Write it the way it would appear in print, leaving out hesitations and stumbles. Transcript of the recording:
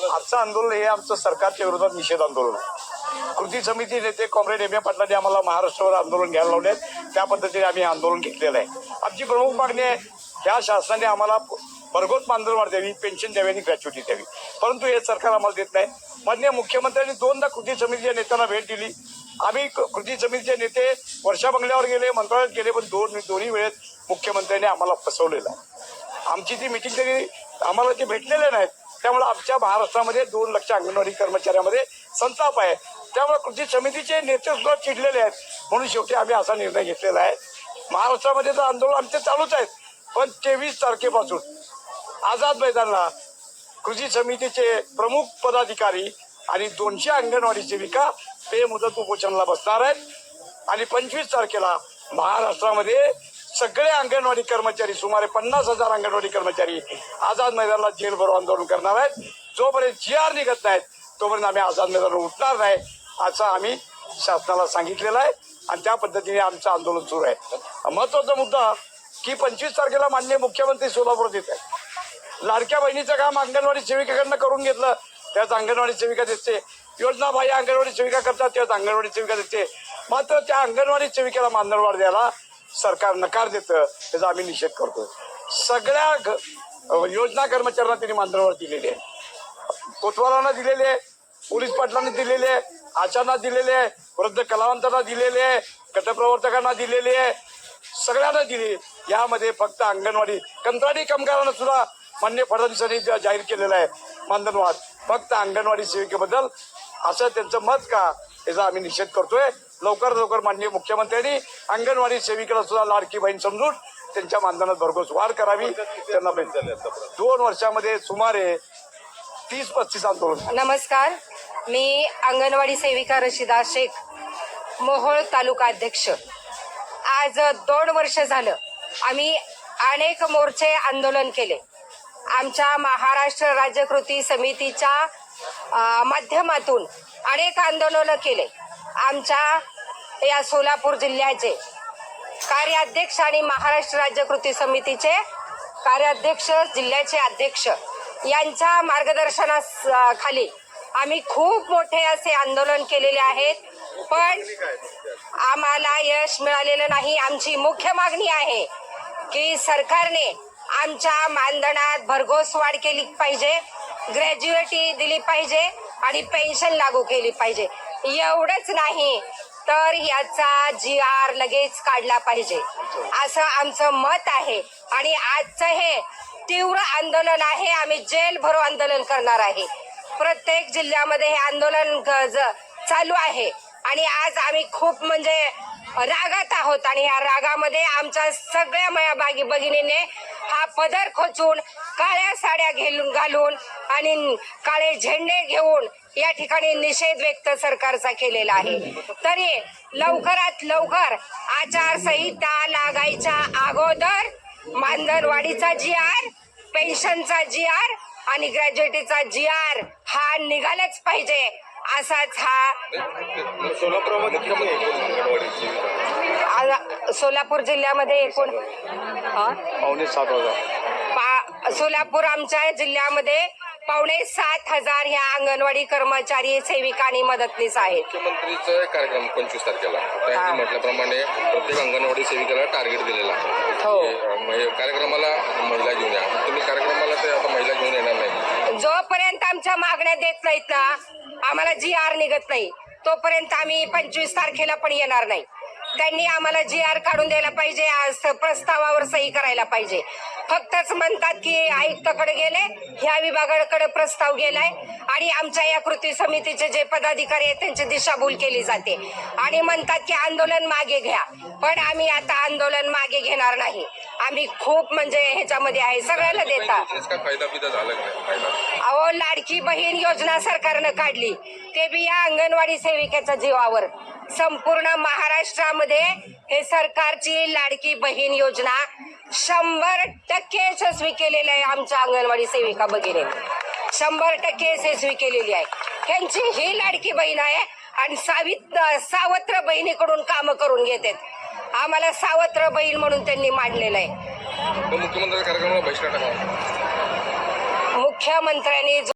आजचं आंदोलन हे आमचं सरकारच्या विरोधात निषेध आंदोलन आहे. कृती समिती नेते कॉम्रेड एम ए पाटलांनी आम्हाला महाराष्ट्रावर आंदोलन घ्यायला लावले. त्या पद्धतीने आम्ही आंदोलन घेतलेलं आहे. आमची प्रमुख मागणी आहे ह्या शासनाने आम्हाला भरघोस मानधनवाढ द्यावी, पेन्शन द्यावी आणि ग्रॅच्युटी द्यावी, परंतु हे सरकार आम्हाला देत नाही. माननीय मुख्यमंत्र्यांनी दोनदा कृती समितीच्या नेत्यांना भेट दिली. आम्ही कृती समितीचे नेते वर्षा बंगल्यावर गेले, मंत्रालयात गेले, पण दोन्ही वेळेत मुख्यमंत्र्यांनी आम्हाला फसवलेलं आहे. आमची ती मिटिंग तरी आम्हाला ते भेटलेले नाहीत. त्यामुळे आमच्या महाराष्ट्रामध्ये 2 लाख अंगणवाडी कर्मचाऱ्यांमध्ये संताप आहे. त्यामुळे कृती समितीचे नेते सुद्धा चिडलेले आहेत. म्हणून शेवटी आम्ही असा निर्णय घेतलेला आहे. महाराष्ट्रामध्ये तर आंदोलन आमचे चालूच आहेत, पण 23 तारखेपासून आझाद मैदानला कृती समितीचे प्रमुख पदाधिकारी आणि 200 अंगणवाडी सेविका बेमुदत उपोषणाला बसणार आहेत. आणि 25 तारखेला महाराष्ट्रामध्ये सगळे अंगणवाडी कर्मचारी, सुमारे 50,000 अंगणवाडी कर्मचारी आझाद मैदानाला जेल भरो आंदोलन करणार आहेत. जोपर्यंत GR निघत नाहीत तोपर्यंत आम्ही आझाद मैदानावर उठणार नाही, असं आम्ही शासनाला सांगितलेलं आहे. आणि त्या पद्धतीने आमचं आंदोलन सुरू आहे. महत्वाचा मुद्दा की 25 तारखेला माननीय मुख्यमंत्री सोलापुरात येत आहेत. लाडक्या बहिणीचं काम अंगणवाडी सेविकेकडनं करून घेतलं, त्याच अंगणवाडी सेविका देते. योजना बाह्य अंगणवाडी सेविका करतात, त्याच अंगणवाडी सेविका देते. मात्र त्या अंगणवाडी सेविकेला मानधनवाढ द्यायला सरकार नकार देतं, त्याचा आम्ही निषेध करतो. सगळ्या योजना कर्मचाऱ्यांना त्यांनी मानधनवाढ दिलेली आहे. कोतवालांना दिलेली आहे, पोलीस पाटलांना दिलेली आहे, आशांना दिलेले आहे, वृद्ध कलावंतांना दिलेले आहे, गटप्रवर्तकांना दिलेली आहे, सगळ्यांना दिली. यामध्ये फक्त अंगणवाडी कंत्राटी कामगारांना सुद्धा माननीय फडणवीसांनी जाहीर केलेलं आहे मानधनवाढ. फक्त अंगणवाडी सेविकेबद्दल असं त्यांचं मत का, याचा आम्ही निषेध करतोय. लवकरात लवकर माननीय मुख्यमंत्र्यांनी अंगणवाडी सेविकेला सुद्धा लाडकी बहीण समजून त्यांच्या मानधनात भरघोस वाढ करावी. त्यांना 2 वर्षामध्ये सुमारे 30-35 आंदोलन. नमस्कार, मी अंगणवाडी सेविका रशिदा शेख, मोहोळ तालुका अध्यक्ष. आज 2 वर्ष झालं आम्ही अनेक मोर्चे आंदोलन केले. आमच्या महाराष्ट्र राज्य कृती समितीच्या माध्यमातून अनेक आंदोलनं केले. आमच्या या सोलापूर जिल्ह्याचे कार्याध्यक्ष आणि महाराष्ट्र राज्य कृती समितीचे कार्याध्यक्ष, जिल्ह्याचे अध्यक्ष यांच्या मार्गदर्शनाखाली आम्ही खूप मोठे असे आंदोलन केलेले आहेत, पण आम्हाला यश मिळालेलं नाही. आमची मुख्य मागणी आहे की सरकारने आमच्या मानधनात भरघोस वाढ केली पाहिजे, ग्रॅज्युएटी दिली पाहिजे आणि पेन्शन लागू केली पाहिजे. एवढंच नाही तर याचा GR लगेच काढला पाहिजे, असं आमचं मत आहे. आणि आजचं हे तीव्र आंदोलन आहे. आम्ही जेल भरो आंदोलन करणार आहे. प्रत्येक जिल्ह्यामध्ये हे आंदोलन चालू आहे. आणि आज आम्ही खूप म्हणजे रागात आहोत. आणि या रागामध्ये आमच्या सगळ्या भगिनीने हा पदर खोचून, काळ्या साड्या घालून आणि काळे झेंडे घेऊन या ठिकाणी निषेध व्यक्त सरकारचा केलेला आहे. तरी लवकरात लवकर आचारसंहिता लागायच्या अगोदर मानधनवाढीचा GR, पेन्शनचा GR आणि ग्रॅज्युएटीचा GR हा निघालाच पाहिजे. असाच हा सोलापूर जिल्ह्यामध्ये एकूण 7,500 सोलापूर आमच्या जिल्ह्यामध्ये 7,500 ह्या अंगणवाडी कर्मचारी, सेविका आणि मदतनीस आहेत. मुख्यमंत्रीचा कार्यक्रम 25 तारखेला म्हटल्याप्रमाणे प्रत्येक अंगणवाडी सेविकेला टार्गेट दिलेला आहे. हो, कार्यक्रमाला महिला घेऊन या. तुम्ही कार्यक्रमाला ते आता महिला घेऊन येणार नाही. जोपर्यंत आमच्या मागण्या देत नाहीत ना, आम्हाला GR निघत नाही, तोपर्यंत आम्ही 25 तारखेला पण येणार नाही. त्यांनी आम्हाला GR काढून द्यायला पाहिजे, प्रस्तावावर सही करायला पाहिजे. फक्तच म्हणतात की आयुक्ताकडे गेले, ह्या विभागाकडे प्रस्ताव गेलाय आणि आमच्या या कृती समितीचे जे पदाधिकारी आहेत त्यांची दिशाभूल केली जाते आणि म्हणतात की आंदोलन मागे घ्या. पण आम्ही आता आंदोलन मागे घेणार नाही. आम्ही खूप म्हणजे ह्याच्यामध्ये आहे, सगळ्याला देतात. अहो, लाडकी बहीण योजना सरकारनं काढली, ते बी या अंगणवाडी सेविकेच्या जीवावर. संपूर्ण महाराष्ट्रामध्ये हे सरकारची लाडकी बहीण योजना 100% यशस्वी केलेली आहे. आमच्या अंगणवाडी सेविका भगिनी 100% यशस्वी केलेली आहे. ह्यांची ही लाडकी बहीण आहे आणि सावत्र बहिणीकडून कामं करून घेतात. आम्हाला सावत्र बैल म्हणून त्यांनी मांडलेलं आहे. मग मुख्यमंत्र्यांच्या कार्यक्रमाला बहिष्कार टाकावा. मुख्यमंत्र्यांनी